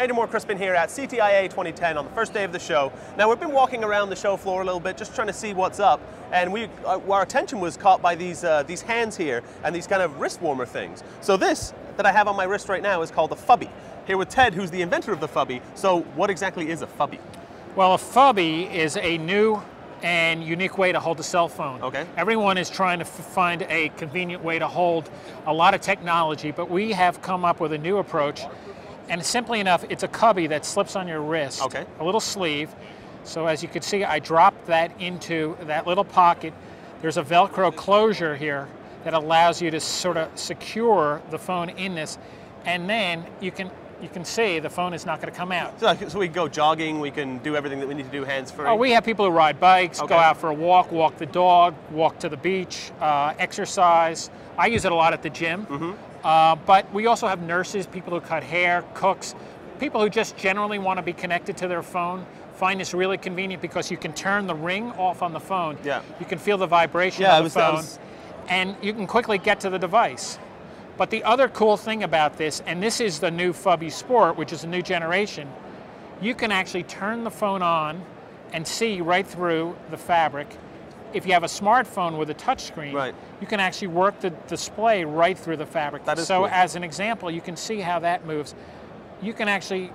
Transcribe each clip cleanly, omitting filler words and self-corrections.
Andy Moore-Crispin here at CTIA 2010 on the first day of the show. Now we've been walking around the show floor a little bit, just trying to see what's up, and our attention was caught by these hands here and these kind of wrist warmer things. So this that I have on my wrist right now is called a Phubby. Here with Ted, who's the inventor of the Phubby. So what exactly is a Phubby? Well, a Phubby is a new and unique way to hold a cell phone. Okay. Everyone is trying to find a convenient way to hold a lot of technology, but we have come up with a new approach, and simply enough, it's a cubby that slips on your wrist, okay. A little sleeve. So as you can see, I dropped that into that little pocket. There's a Velcro closure here that allows you to sort of secure the phone in this, and then you can see the phone is not going to come out. So we can go jogging, we can do everything that we need to do hands-free? Oh, we have people who ride bikes, okay. Go out for a walk the dog, walk to the beach, exercise. I use it a lot at the gym. Mm-hmm. But we also have nurses, people who cut hair, cooks, people who just generally want to be connected to their phone. Find this really convenient because you can turn the ring off on the phone. Yeah. You can feel the vibration of the phone, and you can quickly get to the device. But the other cool thing about this, and this is the new Phubby Sport, which is a new generation, you can actually turn the phone on and see right through the fabric. If you have a smartphone with a touchscreen, right. You can actually work the display right through the fabric. That is so cool. As an example, you can see how that moves. You can actually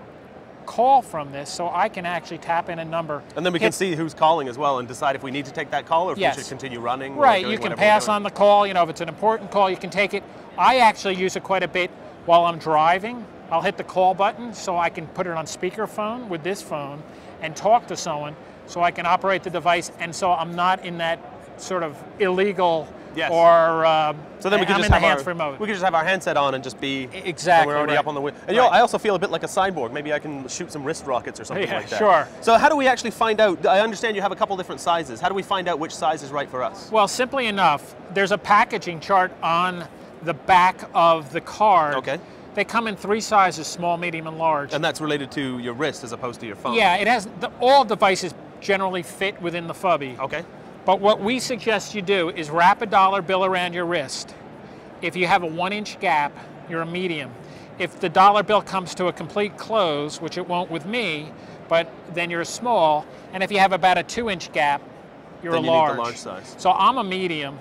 call from this, so I can actually tap in a number. And then we can see who's calling as well and decide if we need to take that call or if yes. we should continue running. Right, you can pass on the call. You know, if it's an important call, you can take it. I actually use it quite a bit while I'm driving. I'll hit the call button so I can put it on speakerphone with this phone and talk to someone so I can operate the device, and so I'm not in that sort of illegal yes. or so then we can I'm just in have the hands-free mode. We can just have our handset on and just be exactly we're already right. up on the And you know, I also feel a bit like a cyborg. Maybe I can shoot some wrist rockets or something like that. Sure. So how do we actually find out? I understand you have a couple different sizes. How do we find out which size is right for us? Well, simply enough, there's a packaging chart on the back of the card. Okay. They come in 3 sizes, small, medium, and large. And that's related to your wrist as opposed to your phone? Yeah, it has. All devices generally fit within the Phubby. Okay. But what we suggest you do is wrap a dollar bill around your wrist. If you have a 1-inch gap, you're a medium. If the dollar bill comes to a complete close, which it won't with me, but then you're a small, and if you have about a 2-inch gap, you're then a large. Need the large size. So I'm a medium.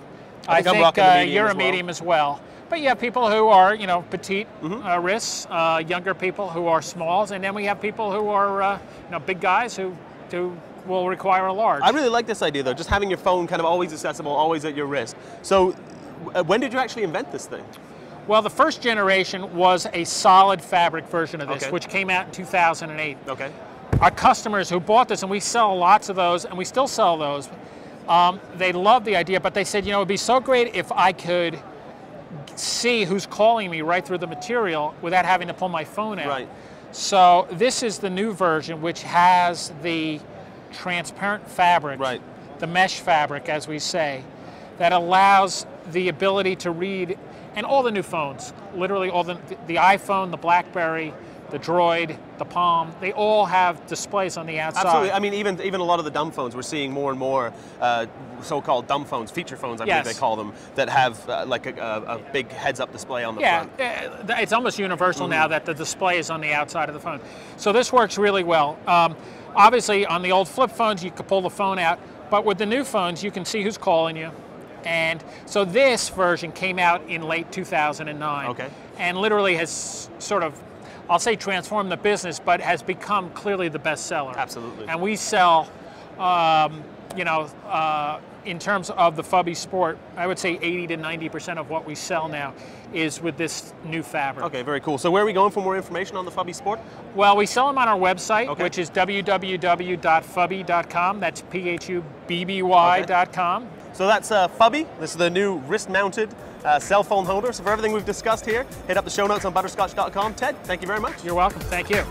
I think I'm rocking the medium you're as a well. medium as well. But you have people who are, you know, petite mm-hmm. wrists, younger people who are smalls, and then we have people who are, you know, big guys who will require a large. I really like this idea, though, just having your phone kind of always accessible, always at your wrist. So when did you actually invent this thing? Well, the first generation was a solid fabric version of this, okay. which came out in 2008. Okay. Our customers who bought this, and we sell lots of those, and we still sell those, they loved the idea, but they said, you know, it'd be so great if I could see who's calling me right through the material without having to pull my phone out. Right. So this is the new version, which has the transparent fabric, right. the mesh fabric, as we say, that allows the ability to read, and all the new phones, literally all the iPhone, the BlackBerry, the Droid, the Palm, they all have displays on the outside. Absolutely. I mean, even a lot of the dumb phones, we're seeing more and more so-called dumb phones, feature phones, I believe they call them, that have like a big heads-up display on the front. Yeah, it's almost universal now that the display is on the outside of the phone. So this works really well. Obviously, on the old flip phones, you could pull the phone out, but with the new phones, you can see who's calling you. And so this version came out in late 2009, okay. and literally has sort of, I'll say transformed the business, but has become clearly the best seller. Absolutely. And we sell, you know, in terms of the Phubby Sport, I would say 80 to 90% of what we sell now is with this new fabric. Okay, very cool. So where are we going for more information on the Phubby Sport? Well, we sell them on our website, okay. which is www.phubby.com. That's PHUBBY.com. Okay. So that's Phubby. This is the new wrist-mounted cell phone holder. So for everything we've discussed here, hit up the show notes on butterscotch.com. Ted, thank you very much. You're welcome. Thank you.